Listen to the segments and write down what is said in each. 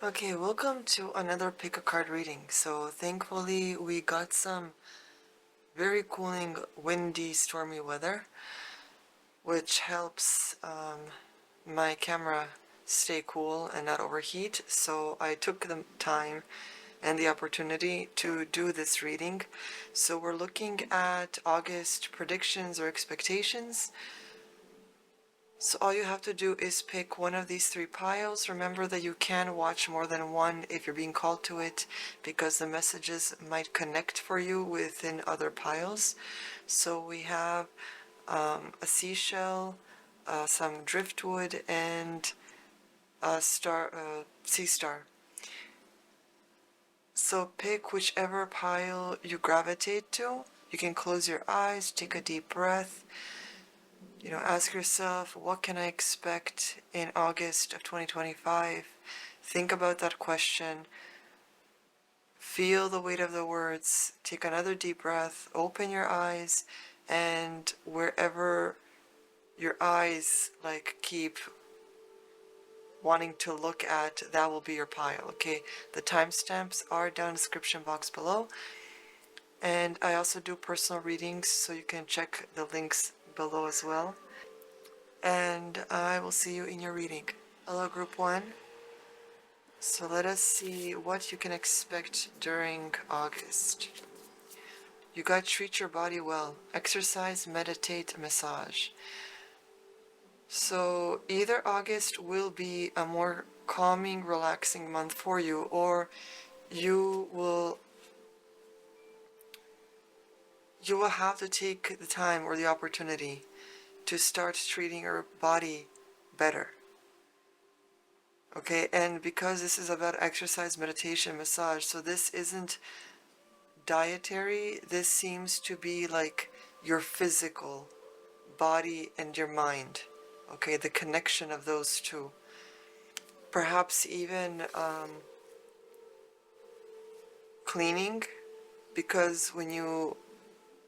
Okay, welcome to another pick a card reading. So thankfully we got some very cooling, windy, stormy weather, which helps my camera stay cool and not overheat. So I took the time and the opportunity to do this reading. So we're looking at August predictions or expectations. So all you have to do is pick one of these three piles. Remember that you can watch more than one if you're being called to it, because the messages might connect for you within other piles. So we have a seashell, some driftwood, and a sea star. So pick whichever pile you gravitate to. You can close your eyes, take a deep breath. Ask yourself, what can I expect in August of 2025? Think about that question. Feel the weight of the words. Take another deep breath. Open your eyes, and wherever your eyes keep wanting to look at, that will be your pile. Okay, the timestamps are down in the description box below, and I also do personal readings, so you can check the links below as well. And I will see you in your reading. Hello, Group 1. So let us see what you can expect during August. You got treat your body well. Exercise, meditate, massage. So either August will be a more calming, relaxing month for you, or you will have to take the time or the opportunity to start treating your body better. Okay, and because this is about exercise, meditation, massage, so this isn't dietary, this seems to be like your physical body and your mind. Okay, the connection of those two. Perhaps even cleaning, because when you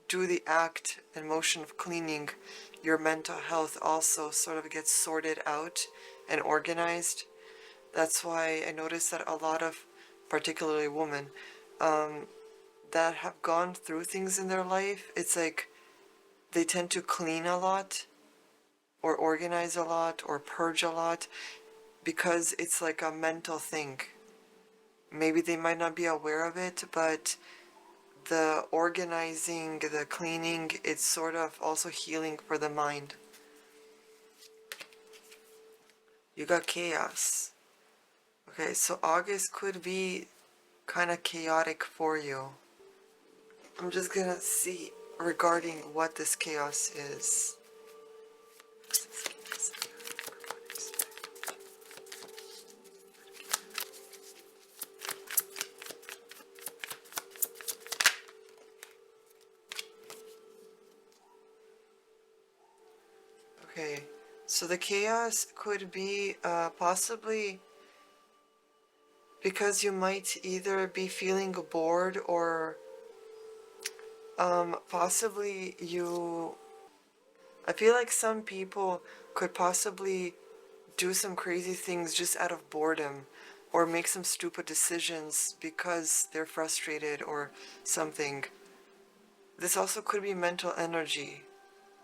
do the act and motion of cleaning, your mental health also sort of gets sorted out and organized. That's why I noticed that a lot of, particularly women, that have gone through things in their life, it's like they tend to clean a lot, or organize a lot, or purge a lot, because it's like a mental thing. Maybe they might not be aware of it, but the organizing, the cleaning, it's sort of also healing for the mind. You got chaos. Okay, so August could be kind of chaotic for you. I'm just gonna see regarding what this chaos is. Okay, so the chaos could be possibly because you might either be feeling bored, or possibly I feel like some people could possibly do some crazy things just out of boredom, or make some stupid decisions because they're frustrated or something. This also could be mental energy,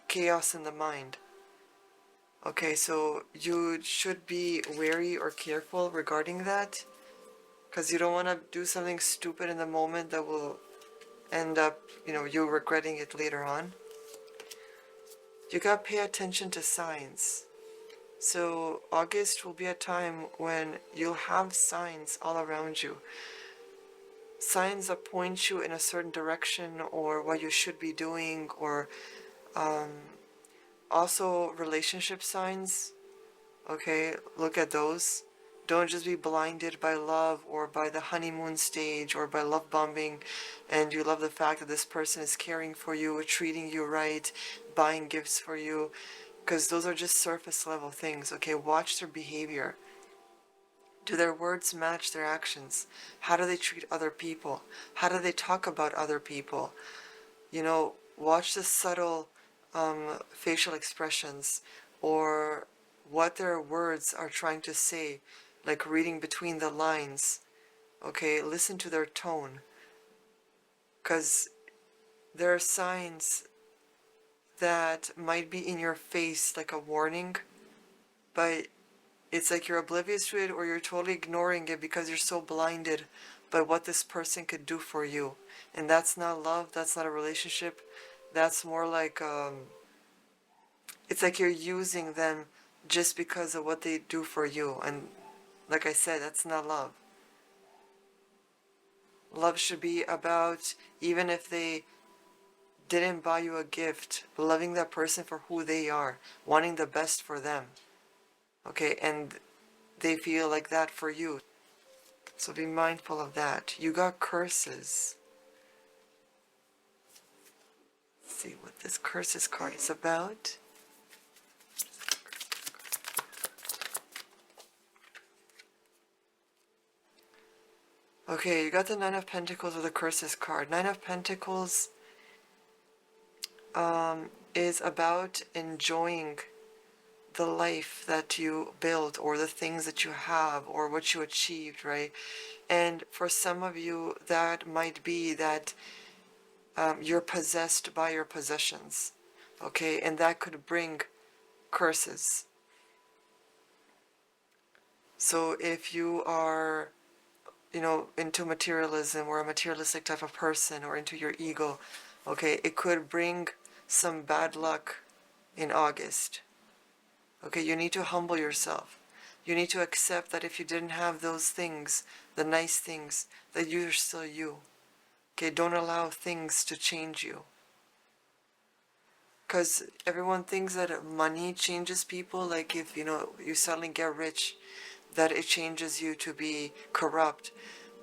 chaos in the mind. Okay, so you should be wary or careful regarding that, because you don't want to do something stupid in the moment that will end up, you regretting it later on. You gotta pay attention to signs. So August will be a time when you'll have signs all around you. Signs that point you in a certain direction, or what you should be doing, or also relationship signs. Okay, look at those. Don't just be blinded by love, or by the honeymoon stage, or by love bombing, and you love the fact that this person is caring for you, treating you right, buying gifts for you, because those are just surface level things. Okay, watch their behavior. Do their words match their actions? How do they treat other people? How do they talk about other people? Watch the subtle facial expressions, or what their words are trying to say. like reading between the lines. Okay, listen to their tone, because there are signs that might be in your face like a warning, but it's like you're oblivious to it, or you're totally ignoring it because you're so blinded by what this person could do for you. And that's not love, that's not a relationship, that's more like, it's like you're using them just because of what they do for you. And like I said, that's not love. Love should be about, even if they didn't buy you a gift, loving that person for who they are, wanting the best for them. Okay, and they feel like that for you. So be mindful of that. You got curses. Let's see what this curses card is about. Okay, you got the Nine of Pentacles with the curses card. Nine of Pentacles is about enjoying the life that you built, or the things that you have, or what you achieved, right? And for some of you, that might be that you're possessed by your possessions, okay? And that could bring curses. So if you are, into materialism, or a materialistic type of person, or into your ego, okay, it could bring some bad luck in August. Okay, you need to humble yourself. You need to accept that if you didn't have those things, the nice things, that you're still you. Okay, don't allow things to change you. Because everyone thinks that money changes people, like if, you suddenly get rich, that it changes you to be corrupt.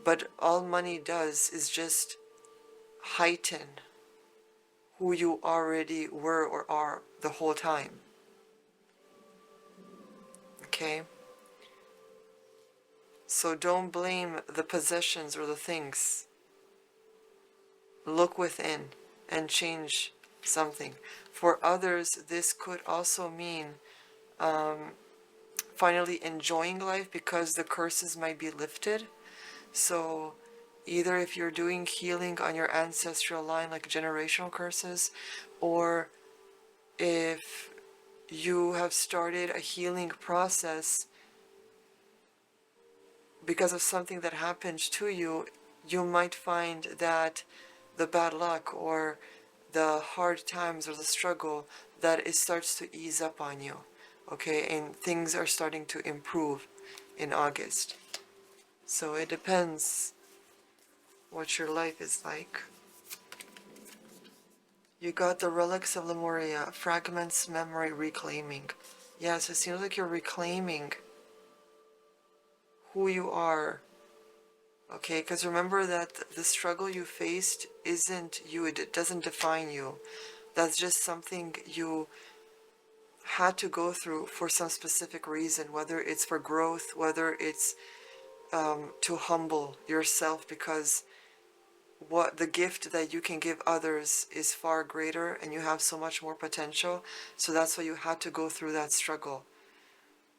But all money does is just heighten who you already were or are the whole time. Okay? So don't blame the possessions or the things. Look within and change something. For others, this could also mean finally enjoying life, because the curses might be lifted. So either if you're doing healing on your ancestral line, like generational curses, or if you have started a healing process because of something that happened to you, you might find that the bad luck or the hard times or the struggle, that it starts to ease up on you. Okay, and things are starting to improve in August. So it depends what your life is like. You got the relics of Lemuria, fragments, memory, reclaiming. Yes, it seems like you're reclaiming who you are. Okay, because remember that the struggle you faced isn't you, it doesn't define you. That's just something you had to go through for some specific reason, whether it's for growth, whether it's to humble yourself, because what the gift that you can give others is far greater, and you have so much more potential. So that's why you had to go through that struggle,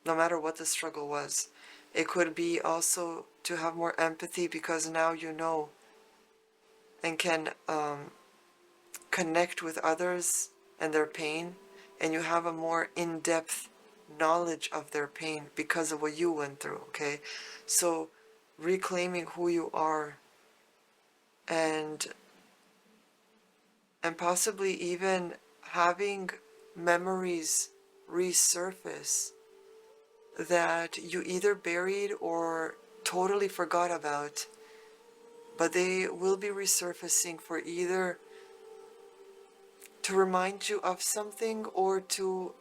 no matter what the struggle was. It could be also to have more empathy, because now you know and can connect with others and their pain, and you have a more in-depth knowledge of their pain because of what you went through. Okay, so reclaiming who you are, and possibly even having memories resurface that you either buried or totally forgot about, but they will be resurfacing for either to remind you of something or to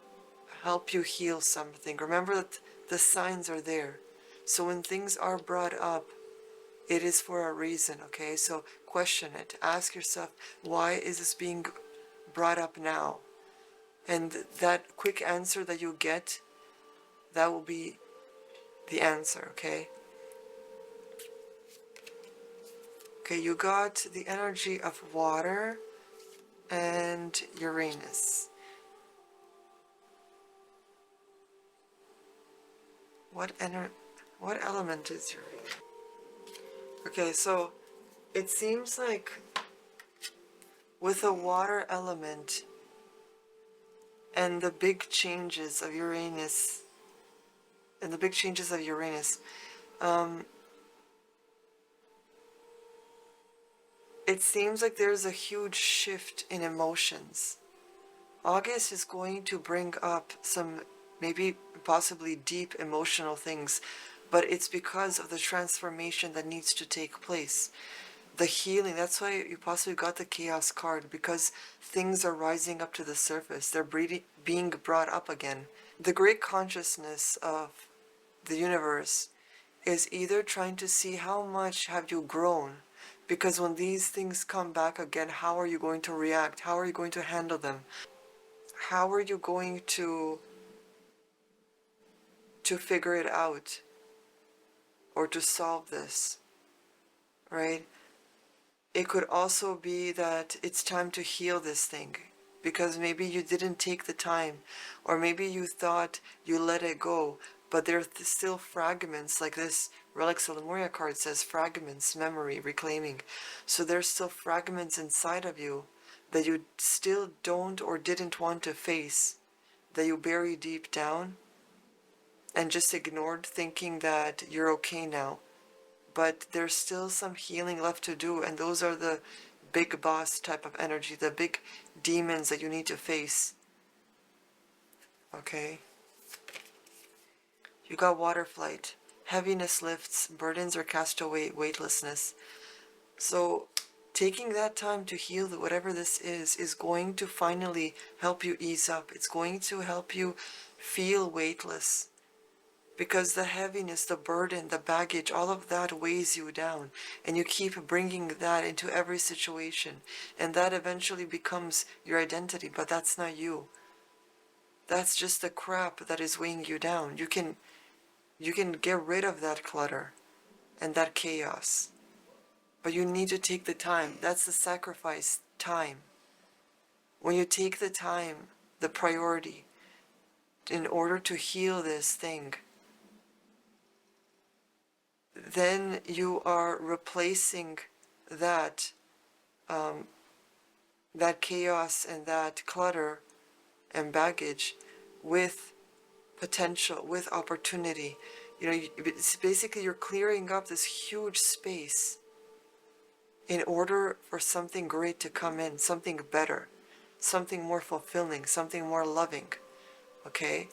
help you heal something. Remember that the signs are there. So when things are brought up, it is for a reason, okay? So question it. Ask yourself, why is this being brought up now? And that quick answer that you get, that will be the answer, okay? Okay, you got the energy of water and Uranus. What element is Uranus? Okay, so it seems like with a water element and the big changes of Uranus, it seems like there's a huge shift in emotions. August is going to bring up some maybe possibly deep emotional things, but it's because of the transformation that needs to take place. The healing, that's why you possibly got the chaos card, because things are rising up to the surface. They're being brought up again. The great consciousness of the universe is either trying to see how much have you grown, because when these things come back again, how are you going to react? How are you going to handle them? How are you going to figure it out or to solve this, right? It could also be that it's time to heal this thing, because maybe you didn't take the time, or maybe you thought you let it go, but there are still fragments, like this Relics of Lemuria card says fragments, memory, reclaiming. So there's still fragments inside of you that you still don't or didn't want to face, that you bury deep down and just ignored, thinking that you're okay now. But there's still some healing left to do, and those are the big boss type of energy, the big demons that you need to face. Okay? You got water flight. Heaviness lifts, burdens are cast away, weightlessness. So taking that time to heal whatever this is going to finally help you ease up. It's going to help you feel weightless. Because the heaviness, the burden, the baggage, all of that weighs you down. And you keep bringing that into every situation. And that eventually becomes your identity. But that's not you. That's just the crap that is weighing you down. You can get rid of that clutter and that chaos. But you need to take the time. That's the sacrifice, time. When you take the time, the priority, in order to heal this thing, then you are replacing that that chaos and that clutter and baggage with potential, with opportunity. You know, it's basically you're clearing up this huge space in order for something great to come in, something better, something more fulfilling, something more loving. Okay?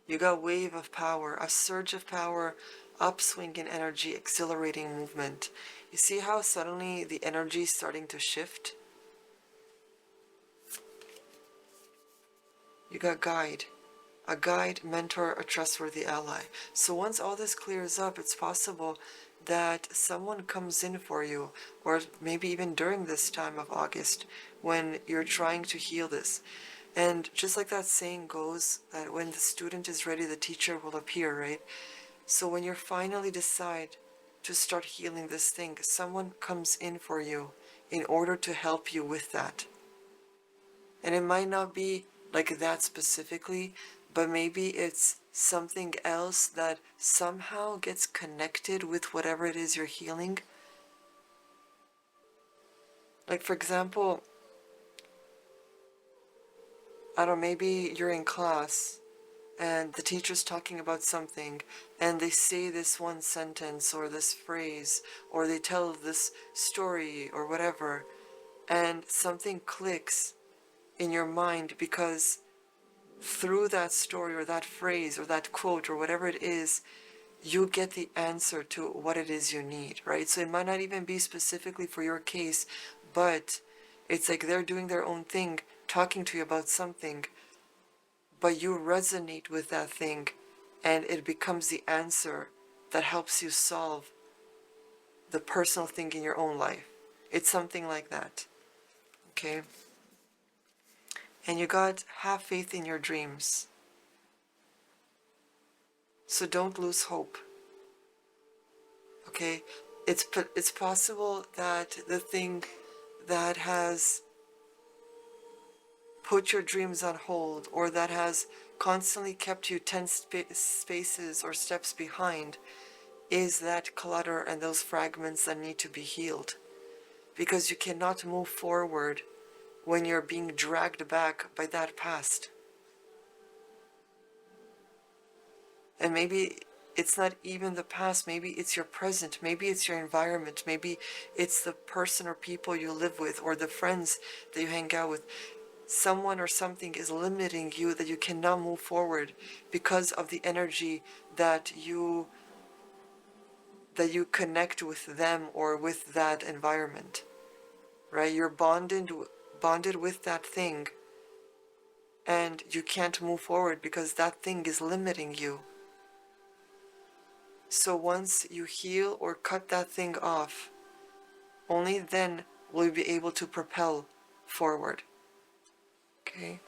You got wave of power, a surge of power, upswing in energy, exhilarating movement. You see how suddenly the energy is starting to shift? You got guide. A guide, mentor, a trustworthy ally. So once all this clears up, it's possible that someone comes in for you, or maybe even during this time of August, when you're trying to heal this. And just like that saying goes, that when the student is ready, the teacher will appear, right? So when you finally decide to start healing this thing, someone comes in for you in order to help you with that. And it might not be like that specifically, but maybe it's something else that somehow gets connected with whatever it is you're healing. Like, for example, I don't know, maybe you're in class and the teacher's talking about something and they say this one sentence or this phrase, or they tell this story or whatever, and something clicks in your mind because through that story or that phrase or that quote or whatever it is, you get the answer to what it is you need, right? So it might not even be specifically for your case, but it's like they're doing their own thing, talking to you about something, but you resonate with that thing, and it becomes the answer that helps you solve the personal thing in your own life. It's something like that, okay? And you got have faith in your dreams. So don't lose hope. Okay? It's possible that the thing that has put your dreams on hold, or that has constantly kept you 10 spaces or steps behind is that clutter and those fragments that need to be healed. Because you cannot move forward when you're being dragged back by that past. And maybe it's not even the past, maybe it's your present, maybe it's your environment, maybe it's the person or people you live with or the friends that you hang out with. Someone or something is limiting you that you cannot move forward because of the energy that you connect with them or with that environment. Right? You're bonded with that thing, and you can't move forward because that thing is limiting you. So once you heal or cut that thing off, only then will you be able to propel forward. Okay?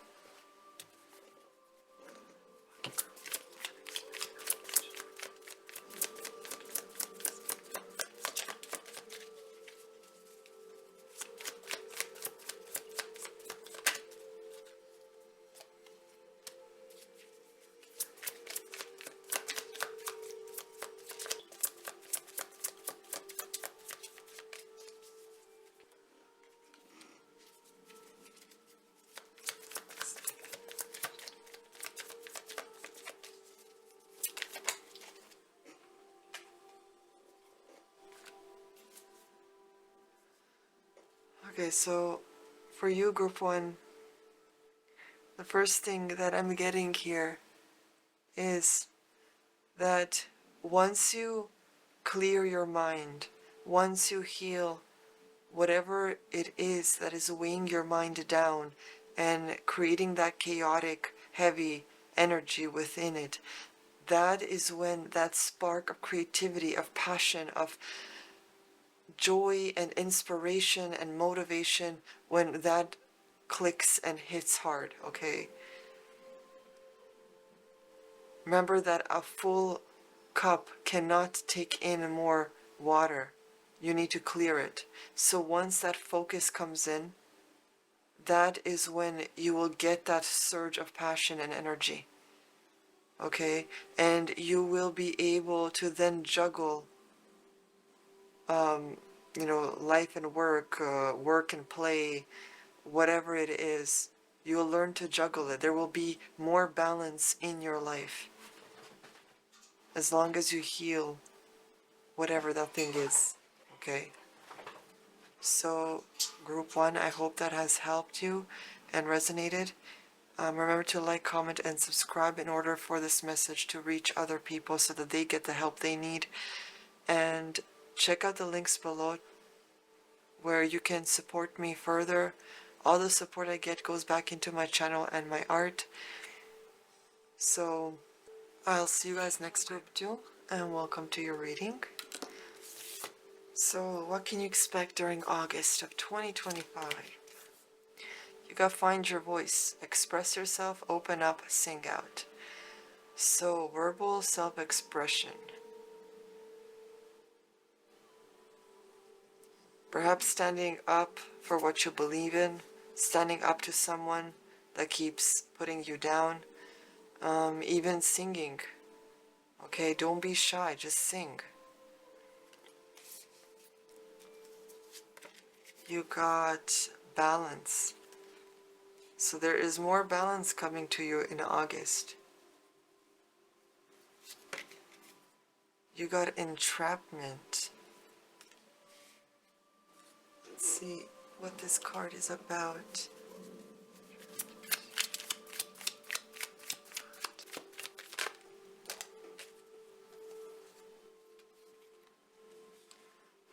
Okay, so for you, Group 1, the first thing that I'm getting here is that once you clear your mind, once you heal whatever it is that is weighing your mind down and creating that chaotic, heavy energy within it, that is when that spark of creativity, of passion, of joy and inspiration and motivation, when that clicks and hits hard, okay? Remember that a full cup cannot take in more water. You need to clear it. So once that focus comes in, that is when you will get that surge of passion and energy. Okay? And you will be able to then juggle, life and work, work and play, whatever it is. You'll learn to juggle it. There will be more balance in your life as long as you heal whatever that thing is. Okay? So, Group 1, I hope that has helped you and resonated. Remember to like, comment, and subscribe in order for this message to reach other people so that they get the help they need. And check out the links below where you can support me further. All the support I get goes back into my channel and my art. So, I'll see you guys next week too, and welcome to your reading. So, what can you expect during August of 2025? You gotta find your voice, express yourself, open up, sing out. So, verbal self-expression. Perhaps standing up for what you believe in, standing up to someone that keeps putting you down, even singing. Okay, don't be shy, just sing. You got balance. So there is more balance coming to you in August. You got entrapment. Let's see what this card is about.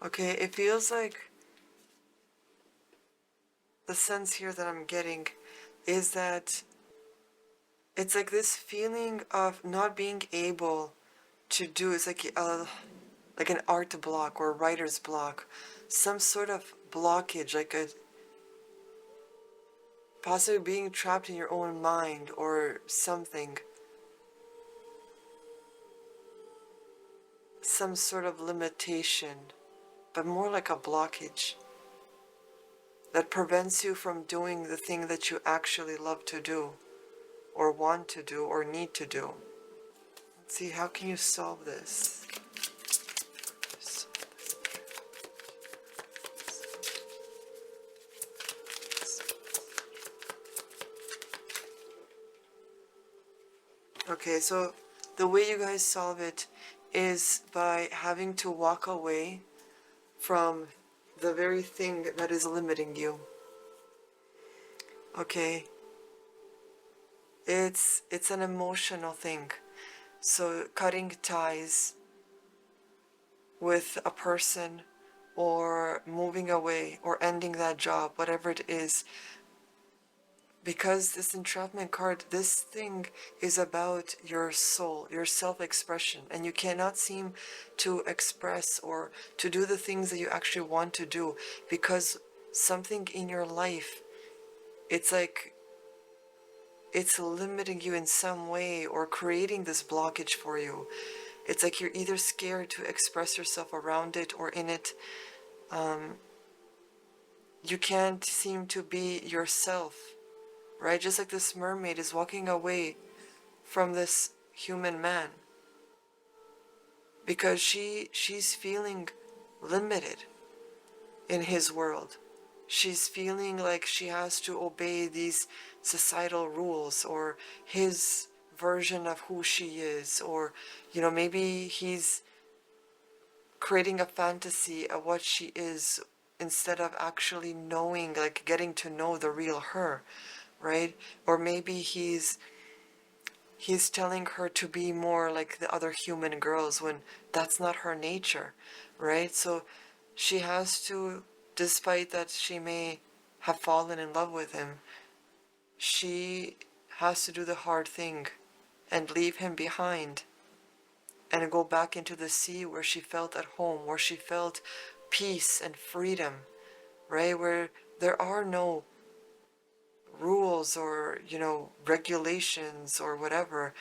Okay, it feels like the sense here that I'm getting is that it's like this feeling of not being able to do. It's like an art block or a writer's block, some sort of blockage, like a possibly being trapped in your own mind or something, some sort of limitation, but more like a blockage that prevents you from doing the thing that you actually love to do. or want to do or need to do. Let's see, how can you solve this? Okay, so the way you guys solve it is by having to walk away from the very thing that is limiting you. Okay, it's an emotional thing. So cutting ties with a person or moving away or ending that job, whatever it is, because this entrapment card, this thing is about your soul, your self-expression, and you cannot seem to express or to do the things that you actually want to do because something in your life, it's like it's limiting you in some way or creating this blockage for you. It's like you're either scared to express yourself around it or in it. You can't seem to be yourself, right? Just like this mermaid is walking away from this human man because she's feeling limited in his world. She's feeling like she has to obey these societal rules or his version of who she is, or maybe he's creating a fantasy of what she is instead of actually knowing, like getting to know the real her, right? Or maybe he's telling her to be more like the other human girls when that's not her nature, right? So she has to, despite that she may have fallen in love with him, she has to do the hard thing and leave him behind and go back into the sea where she felt at home, where she felt peace and freedom, right? Where there are no rules or, regulations or whatever.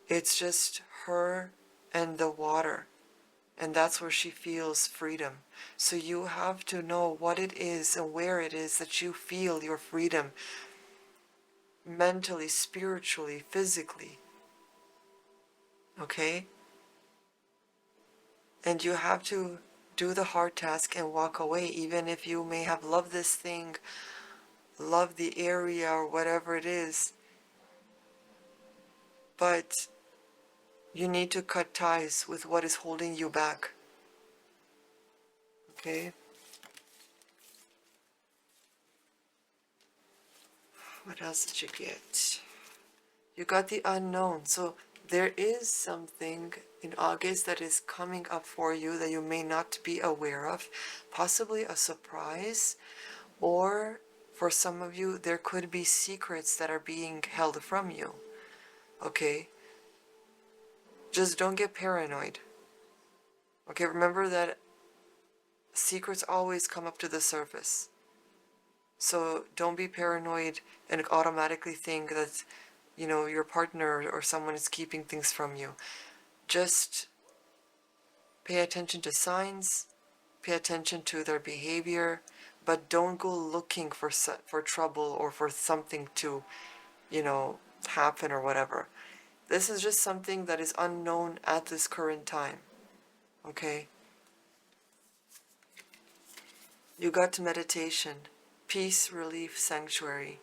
It's just her and the water. And that's where she feels freedom. So you have to know what it is and where it is that you feel your freedom mentally, spiritually, physically. Okay? And you have to do the hard task and walk away, even if you may have loved this thing, loved the area or whatever it is. But you need to cut ties with what is holding you back. Okay? What else did you get? You got the unknown. So there is something in August that is coming up for you that you may not be aware of. Possibly a surprise. Or for some of you, there could be secrets that are being held from you. Okay? Just don't get paranoid. Okay, remember that secrets always come up to the surface. So don't be paranoid and automatically think that, your partner or someone is keeping things from you. Just pay attention to signs, pay attention to their behavior, but don't go looking for trouble or for something to, happen or whatever. This is just something that is unknown at this current time. Okay? You got meditation, peace, relief, sanctuary.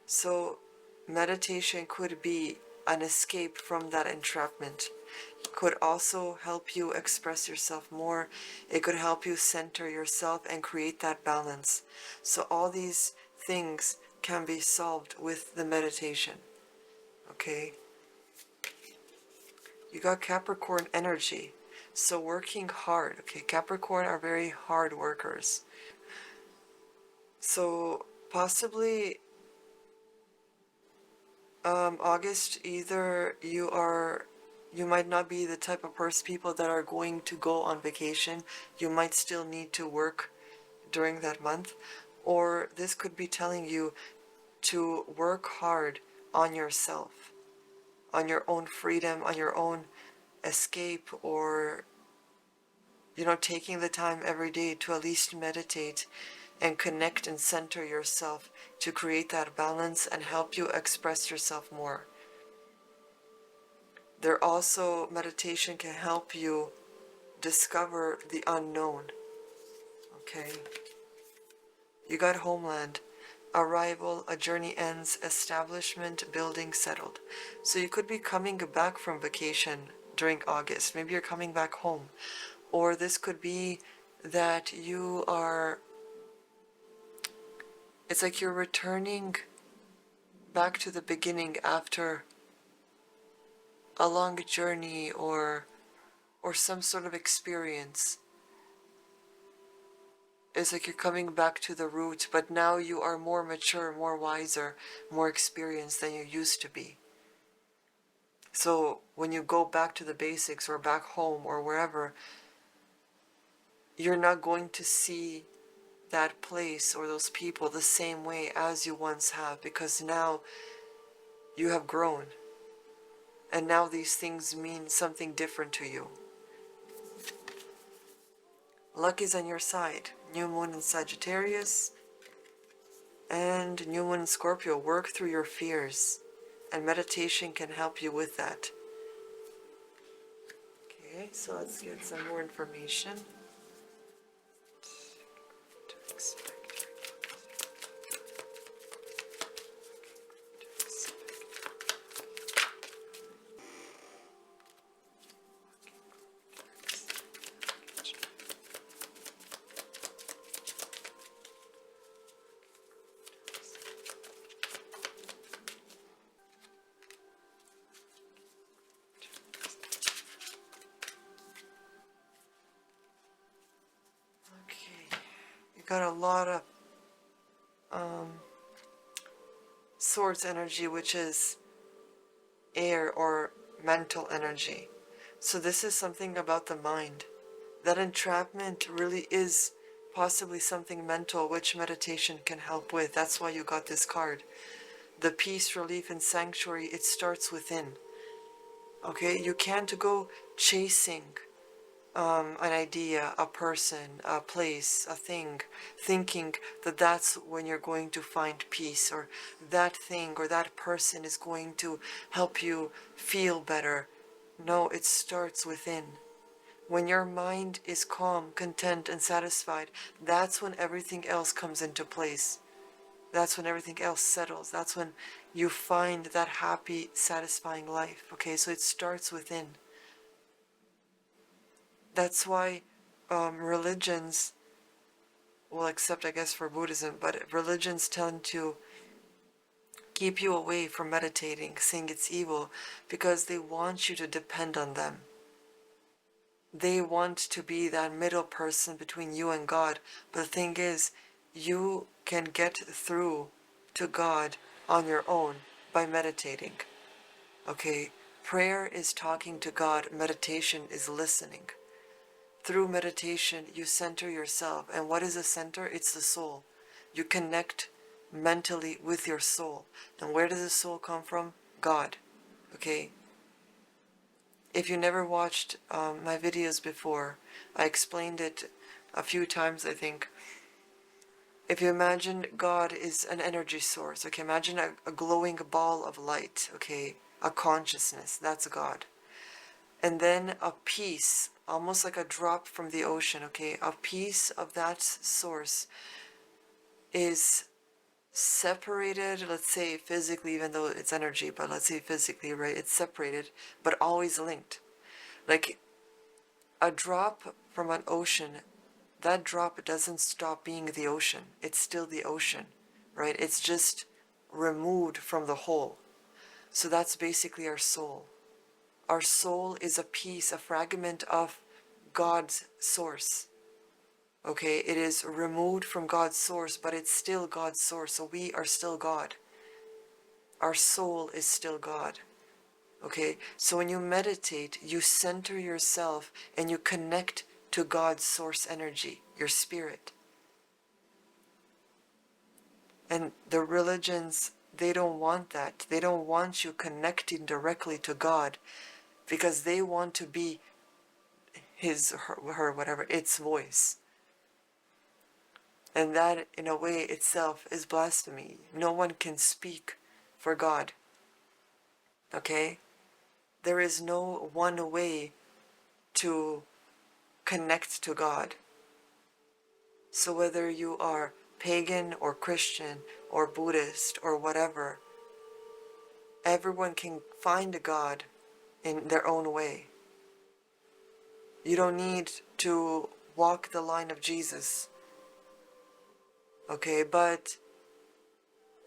So meditation could be an escape from that entrapment. It could also help you express yourself more. It could help you center yourself and create that balance. So all these things can be solved with the meditation. Okay? You got Capricorn energy. So working hard. Okay, Capricorn are very hard workers. So possibly August, either you might not be the type of people that are going to go on vacation. You might still need to work during that month. Or this could be telling you to work hard on yourself, on your own freedom, on your own escape, or taking the time every day to at least meditate and connect and center yourself to create that balance and help you express yourself more. There also, meditation can help you discover the unknown. Okay? You got homeland. Arrival, a journey ends, establishment, building settled. So you could be coming back from vacation during August. Maybe you're coming back home. Or this could be that you are, it's like you're returning back to the beginning after a long journey or some sort of experience. It's like you're coming back to the root, but now you are more mature, more wiser, more experienced than you used to be. So when you go back to the basics or back home or wherever, you're not going to see that place or those people the same way as you once have, because now you have grown. And now these things mean something different to you. Luck is on your side. New moon in Sagittarius and new moon in Scorpio. Work through your fears, and meditation can help you with that. Okay, so let's get some more information. Got a lot of swords energy, which is air or mental energy. So this is something about the mind. That entrapment really is possibly something mental, which meditation can help with. That's why you got this card. The peace, relief, and sanctuary, it starts within. Okay, you can't go chasing an idea, a person, a place, a thing, thinking that that's when you're going to find peace, or that thing or that person is going to help you feel better. No, it starts within. When your mind is calm, content, and satisfied, that's when everything else comes into place. That's when everything else settles. That's when you find that happy, satisfying life. Okay, so it starts within. That's why religions, well, except I guess for Buddhism, but religions tend to keep you away from meditating, saying it's evil, because they want you to depend on them. They want to be that middle person between you and God. But the thing is, you can get through to God on your own by meditating. Okay, prayer is talking to God, meditation is listening. Through meditation, you center yourself. And what is a center? It's the soul. You connect mentally with your soul. And where does the soul come from? God. Okay? If you never watched my videos before, I explained it a few times, I think. If you imagine God is an energy source, okay, imagine a glowing ball of light, okay, a consciousness, that's God. And then a piece, almost like a drop from the ocean, okay, a piece of that source is separated, let's say physically, even though it's energy, but let's say physically, right, it's separated, but always linked. Like a drop from an ocean, that drop doesn't stop being the ocean. It's still the ocean, right? It's just removed from the whole. So that's basically our soul. Our soul is a piece, a fragment of God's source. Okay, it is removed from God's source, but it's still God's source. So we are still God. Our soul is still God. Okay, so when you meditate, you center yourself and you connect to God's source energy, your spirit. And the religions, they don't want that. They don't want you connecting directly to God, because they want to be his, her, whatever, its voice. And that, in a way itself, is blasphemy. No one can speak for God. Okay? There is no one way to connect to God. So whether you are pagan or Christian or Buddhist or whatever, everyone can find a God in their own way. You don't need to walk the line of Jesus. Okay, but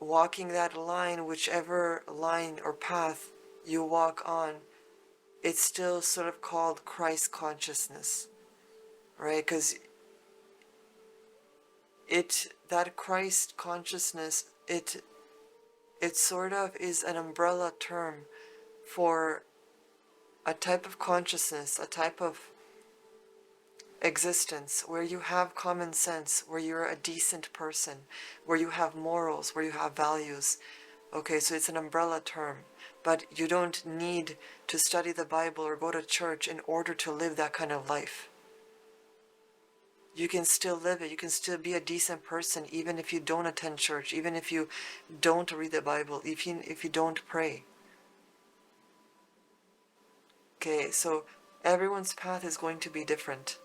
walking that line, whichever line or path you walk on, it's still sort of called Christ consciousness, right? Because that Christ consciousness, it sort of is an umbrella term for a type of consciousness, a type of existence where you have common sense, where you're a decent person, where you have morals, where you have values. Okay, so it's an umbrella term, but you don't need to study the Bible or go to church in order to live that kind of life. You can still live it. You can still be a decent person even if you don't attend church, even if you don't read the Bible, if you don't pray. Okay, so everyone's path is going to be different.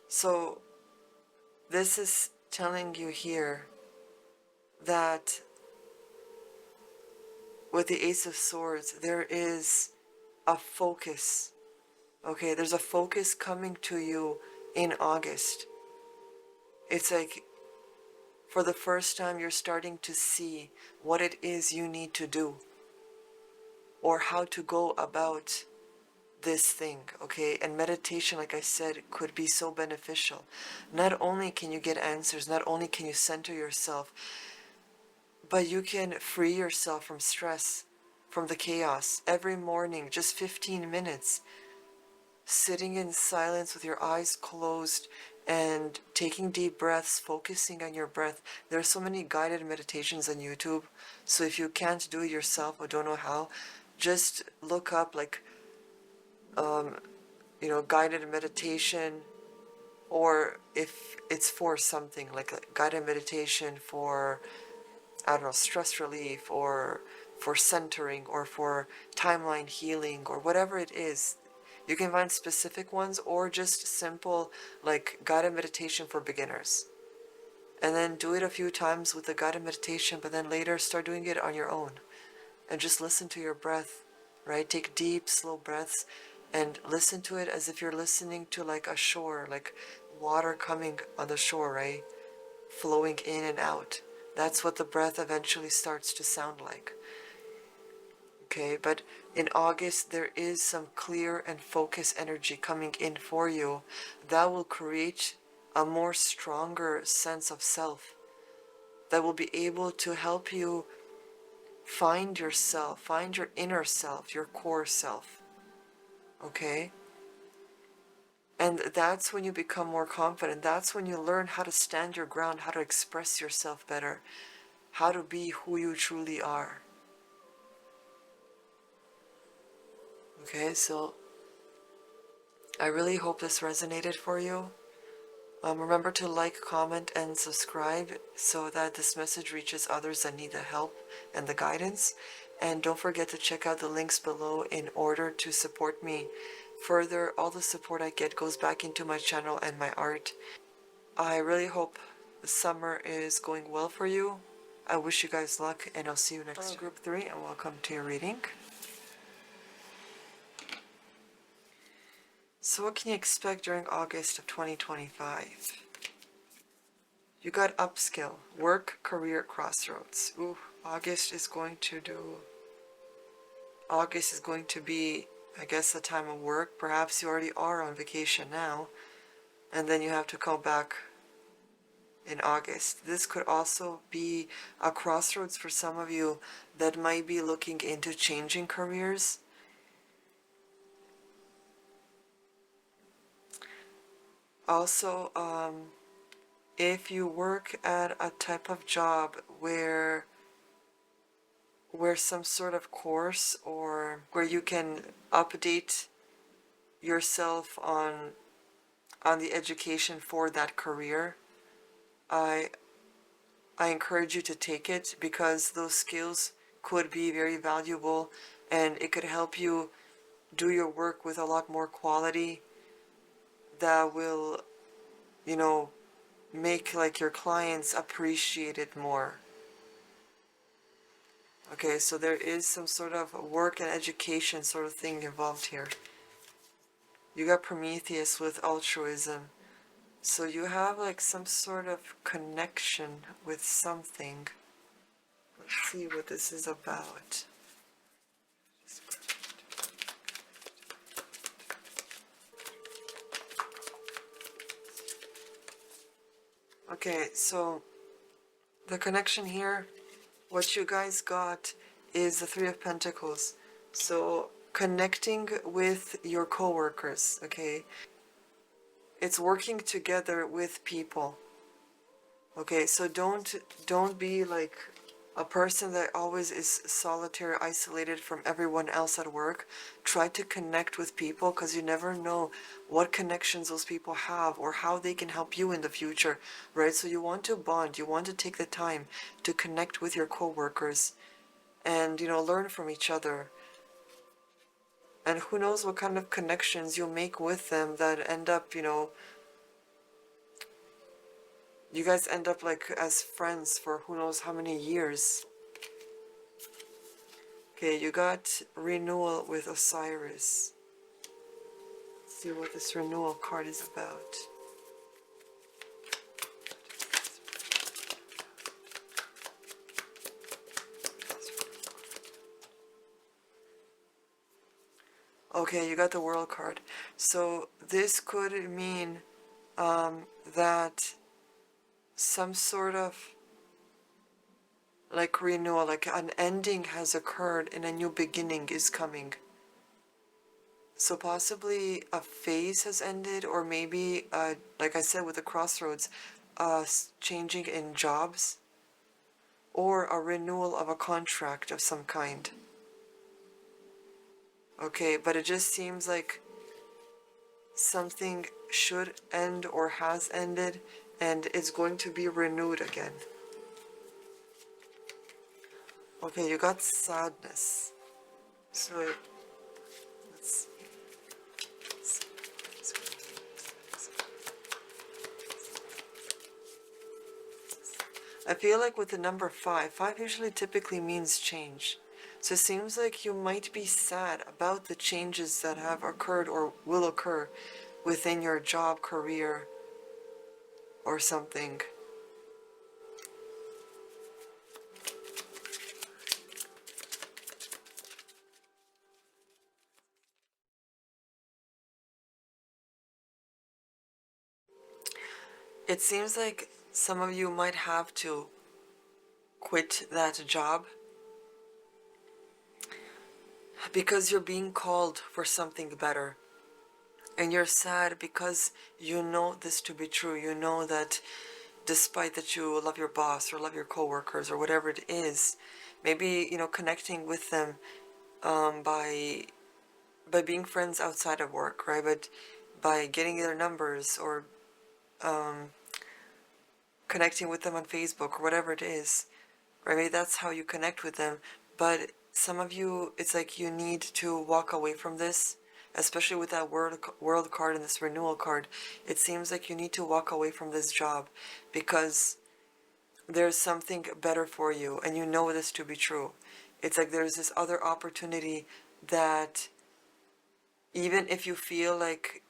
So this is telling you here that with the Ace of Swords, there is a focus. Okay, there's a focus coming to you in August. It's like for the first time you're starting to see what it is you need to do or how to go about this thing, okay? And meditation, like I said, could be so beneficial. Not only can you get answers, not only can you center yourself, but you can free yourself from stress, from the chaos. Every morning, just 15 minutes, sitting in silence with your eyes closed and taking deep breaths, focusing on your breath. There are so many guided meditations on YouTube. So if you can't do it yourself or don't know how, just look up like guided meditation, or if it's for something like a guided meditation for, I don't know, stress relief or for centering or for timeline healing or whatever it is. You can find specific ones or just simple like guided meditation for beginners. And then do it a few times with the guided meditation, but then later start doing it on your own. And just listen to your breath, right? Take deep, slow breaths and listen to it as if you're listening to like a shore, like water coming on the shore, right? Flowing in and out. That's what the breath eventually starts to sound like. Okay, but in August there is some clear and focused energy coming in for you that will create a more stronger sense of self, that will be able to help you find yourself, find your inner self, your core self. Okay? And that's when you become more confident. That's when you learn how to stand your ground, how to express yourself better, how to be who you truly are. Okay, so I really hope this resonated for you. Remember to like, comment, and subscribe so that this message reaches others that need the help and the guidance. And don't forget to check out the links below in order to support me further. All the support I get goes back into my channel and my art. I really hope the summer is going well for you. I wish you guys luck, and I'll see you next time. Group 3, and welcome to your reading. So what can you expect during August of 2025? You got upskill, work, career, crossroads. Ooh, August is going to be, I guess, a time of work. Perhaps you already are on vacation now, and then you have to come back in August. This could also be a crossroads for some of you that might be looking into changing careers. Also, if you work at a type of job where some sort of course or where you can update yourself on on the education for that career, I encourage you to take it, because those skills could be very valuable, and it could help you do your work with a lot more quality that will, you know, make like your clients appreciate it more. Okay, so there is some sort of work and education sort of thing involved here. You got Prometheus with altruism. So you have like some sort of connection with something. Let's see what this is about. Okay, so the connection here, what you guys got is the Three of Pentacles. So connecting with your coworkers, okay? It's working together with people. Okay, so don't be like a person that always is solitary, isolated from everyone else at work. Try to connect with people, because you never know what connections those people have or how they can help you in the future, right? So you want to bond, you want to take the time to connect with your coworkers and, you know, learn from each other. And who knows what kind of connections you'll make with them that end up, you know, you guys end up like as friends for who knows how many years. Okay, you got renewal with Osiris. Let's see what this renewal card is about. Okay, you got the World card. So this could mean that some sort of like renewal, like an ending has occurred and a new beginning is coming. So possibly a phase has ended, or maybe, like I said with the crossroads, changing in jobs, or a renewal of a contract of some kind. Okay, but it just seems like something should end or has ended, and it's going to be renewed again. Okay, you got sadness. So let's I feel like with the number 5, 5 usually typically means change. So it seems like you might be sad about the changes that have occurred or will occur within your job, career, or something. It seems like some of you might have to quit that job because you're being called for something better. And you're sad because you know this to be true. You know that despite that you love your boss or love your coworkers or whatever it is, maybe, you know, connecting with them by being friends outside of work, right? But by getting their numbers, or connecting with them on Facebook or whatever it is, right? Maybe that's how you connect with them. But some of you, it's like you need to walk away from this, especially with that world card and this renewal card. It seems like you need to walk away from this job because there's something better for you, and you know this to be true. It's like there's this other opportunity that even if you feel like,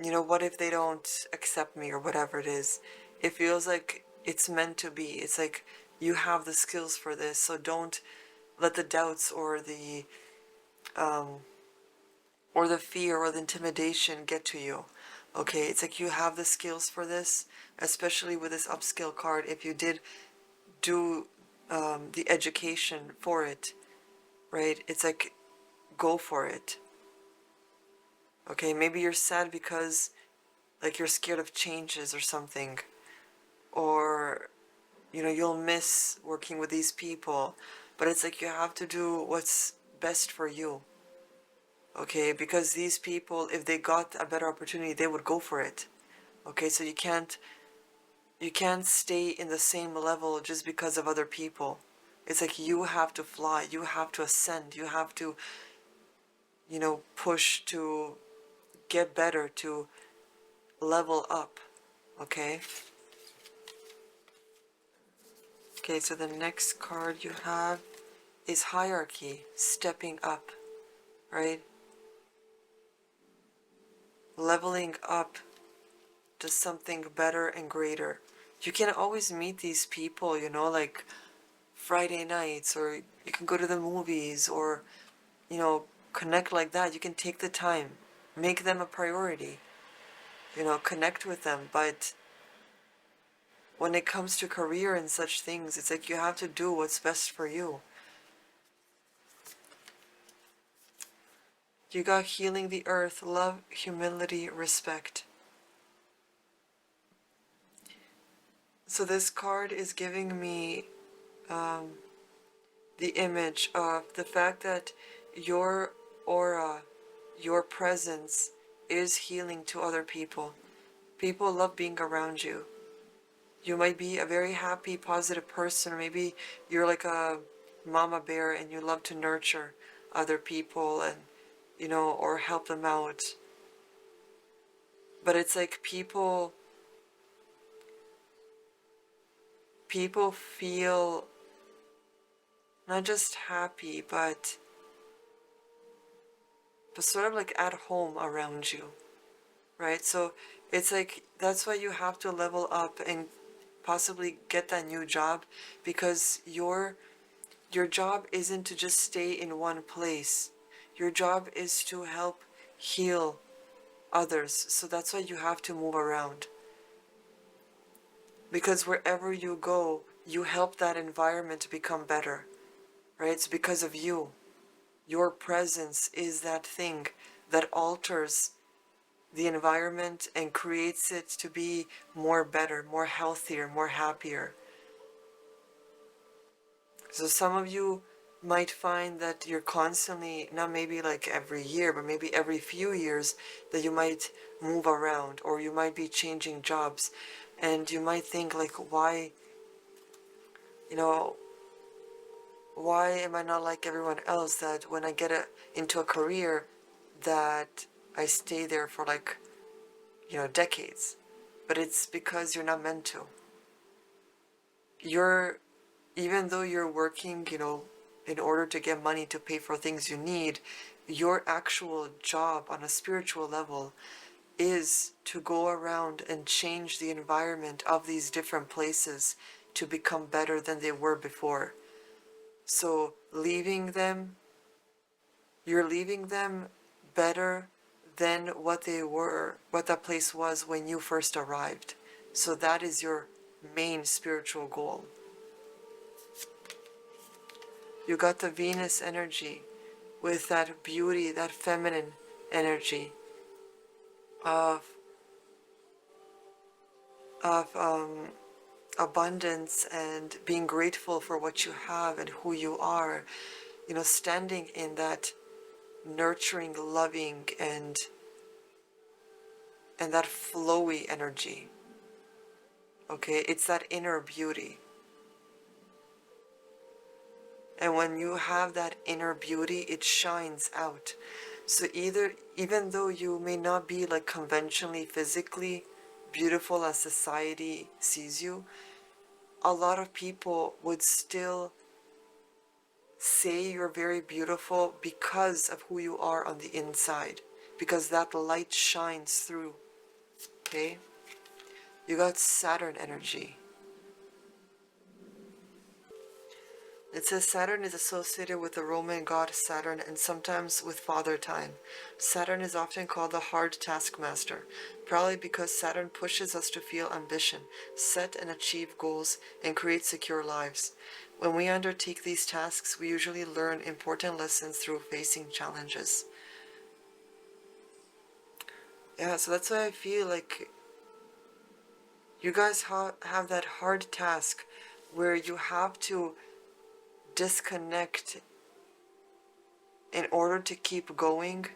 you know, what if they don't accept me or whatever it is, it feels like it's meant to be. It's like you have the skills for this, so don't let the doubts or the fear or the intimidation get to you. Okay, it's like you have the skills for this, especially with this upskill card. If you did do the education for it, right? It's like, go for it. Okay, maybe you're sad because like you're scared of changes or something, or, you know, you'll miss working with these people, but it's like you have to do what's best for you. Okay, because these people, if they got a better opportunity, they would go for it. Okay, so you can't stay in the same level just because of other people. It's like you have to fly, you have to ascend, you have to, push to get better, to level up. Okay? Okay, so the next card you have is hierarchy, stepping up, right? Leveling up to something better and greater. You can always meet these people, like Friday nights, or you can go to the movies, or, connect like that. You can take the time, make them a priority, connect with them. But when it comes to career and such things, it's like you have to do what's best for you. You got healing the earth, love, humility, respect. So this card is giving me the image of the fact that your aura, your presence is healing to other people. People love being around you. You might be a very happy, positive person, or maybe you're like a mama bear and you love to nurture other people and, or help them out. But it's like people feel not just happy, but sort of like at home around you, right? So it's like that's why you have to level up and possibly get that new job, because your job isn't to just stay in one place. Your job is to help heal others. So that's why you have to move around, because wherever you go, you help that environment to become better, right? It's because of you. Your presence is that thing that alters the environment and creates it to be more better, more healthier, more happier. So some of you might find that you're constantly, not maybe like every year, but maybe every few years, that you might move around, or you might be changing jobs, and you might think like, why, you know, why am I not like everyone else, that when I get into a career that I stay there for like, decades? But it's because you're not meant to. Even though you're working, in order to get money to pay for things you need, your actual job on a spiritual level is to go around and change the environment of these different places to become better than they were before. So you're leaving them better than what they were, what that place was when you first arrived. So that is your main spiritual goal. You got the Venus energy with that beauty, that feminine energy of abundance and being grateful for what you have and who you are, standing in that nurturing, loving, and that flowy energy. Okay, it's that inner beauty. And when you have that inner beauty, it shines out. So even though you may not be like conventionally physically beautiful as society sees you, a lot of people would still say you're very beautiful because of who you are on the inside, because that light shines through. Okay? You got Saturn energy. It says Saturn is associated with the Roman god Saturn and sometimes with Father Time. Saturn is often called the hard taskmaster, probably because Saturn pushes us to feel ambition, set and achieve goals, and create secure lives. When we undertake these tasks, we usually learn important lessons through facing challenges. Yeah, so that's why I feel like you guys have that hard task where you have to disconnect in order to keep going.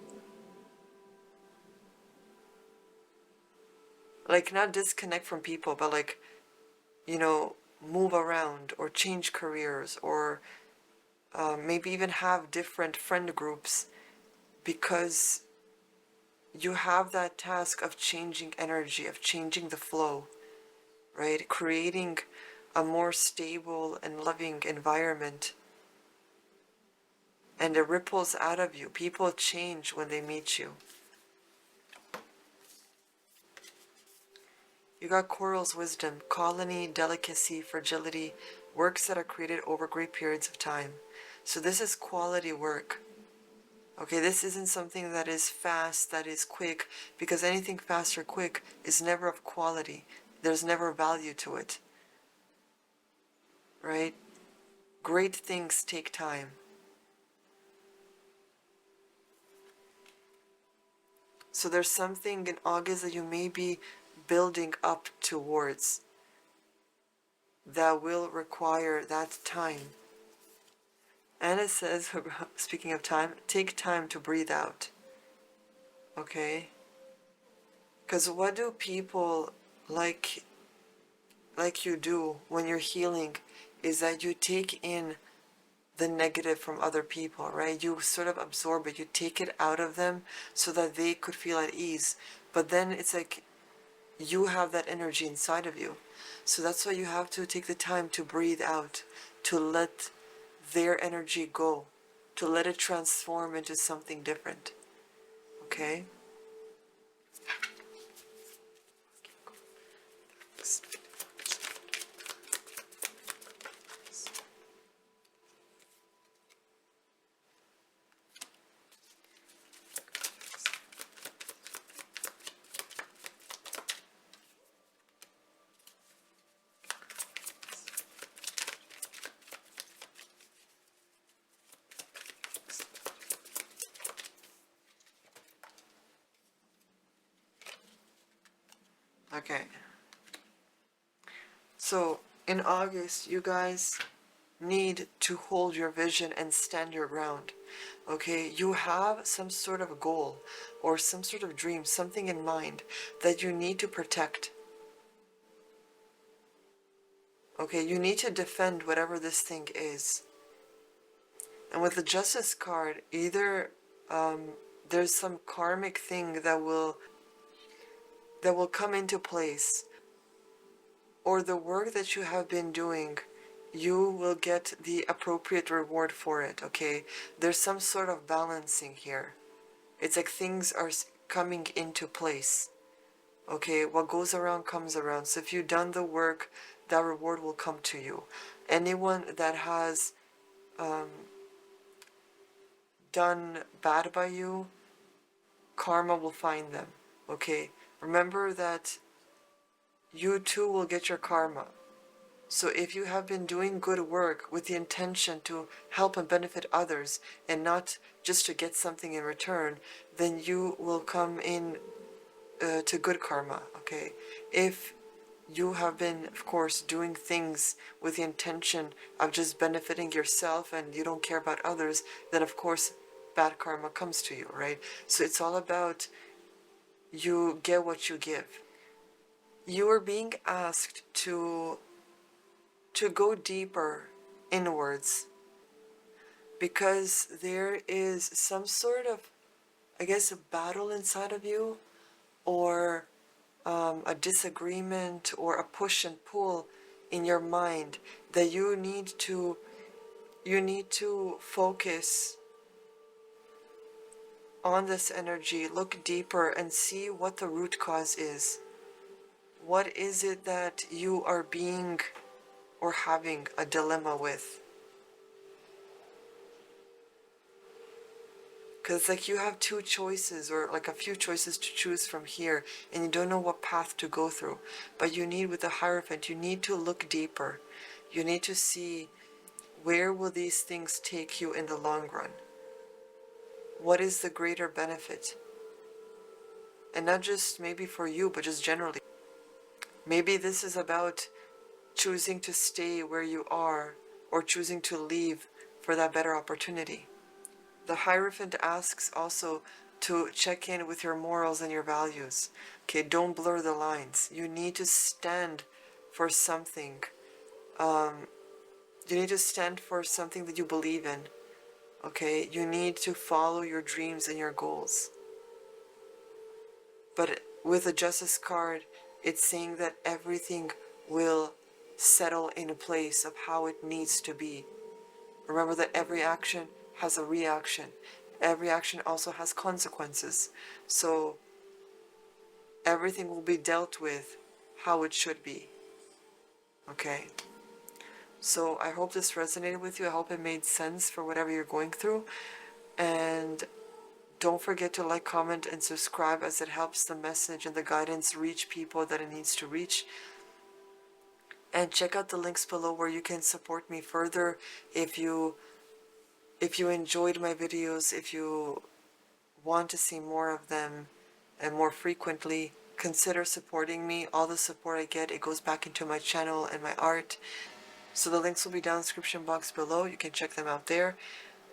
Like, not disconnect from people, but like, you know, move around or change careers, or maybe even have different friend groups, because you have that task of changing energy, of changing the flow, right? Creating a more stable and loving environment. And it ripples out of you. People change when they meet you. You got Coral's wisdom, colony, delicacy, fragility, works that are created over great periods of time. So this is quality work. Okay, this isn't something that is fast, that is quick, because anything fast or quick is never of quality. There's never value to it. Right? Great things take time. So there's something in August that you may be building up towards that will require that time. And it says, speaking of time, take time to breathe out. Okay? Because what do people like you do when you're healing is that you take in the negative from other people, right? You sort of absorb it, you take it out of them so that they could feel at ease. But then it's like you have that energy inside of you. So that's why you have to take the time to breathe out, to let their energy go, to let it transform into something different. Okay? Okay. So, in August, you guys need to hold your vision and stand your ground. Okay, you have some sort of goal or some sort of dream, something in mind that you need to protect. Okay, you need to defend whatever this thing is. And with the Justice card, either there's some karmic thing that will come into place, or the work that you have been doing, you will get the appropriate reward for it. Okay, there's some sort of balancing here. It's like things are coming into place. Okay, what goes around comes around. So if you've done the work, that reward will come to you. Anyone that has done bad by you, karma will find them. Okay, remember that you too will get your karma. So if you have been doing good work with the intention to help and benefit others and not just to get something in return, then you will come in to good karma. Okay, if you have been, of course, doing things with the intention of just benefiting yourself and you don't care about others, then of course bad karma comes to you, right? So it's all about you get what you give. You are being asked to go deeper inwards, because there is some sort of, I guess, a battle inside of you, or a disagreement or a push and pull in your mind that you need to focus on this energy, look deeper and see what the root cause is. What is it that you are being or having a dilemma with? Because like you have two choices, or like a few choices to choose from here, and you don't know what path to go through. But you need, with the Hierophant, you need to look deeper. You need to see, where will these things take you in the long run? What is the greater benefit? And not just maybe for you, but just generally. Maybe this is about choosing to stay where you are, or choosing to leave for that better opportunity. The Hierophant asks also to check in with your morals and your values. Okay, don't blur the lines. You need to stand for something. You need to stand for something that you believe in. Okay, you need to follow your dreams and your goals. But with the Justice card, it's saying that everything will settle in a place of how it needs to be. Remember that every action has a reaction. Every action also has consequences. So everything will be dealt with how it should be. Okay? So I hope this resonated with you. I hope it made sense for whatever you're going through. And don't forget to like, comment, and subscribe, as it helps the message and the guidance reach people that it needs to reach. And check out the links below where you can support me further if you enjoyed my videos, if you want to see more of them and more frequently. Consider supporting me. All the support I get, it goes back into my channel and my art. So the links will be down in the description box below. You can check them out there.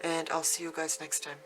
And I'll see you guys next time.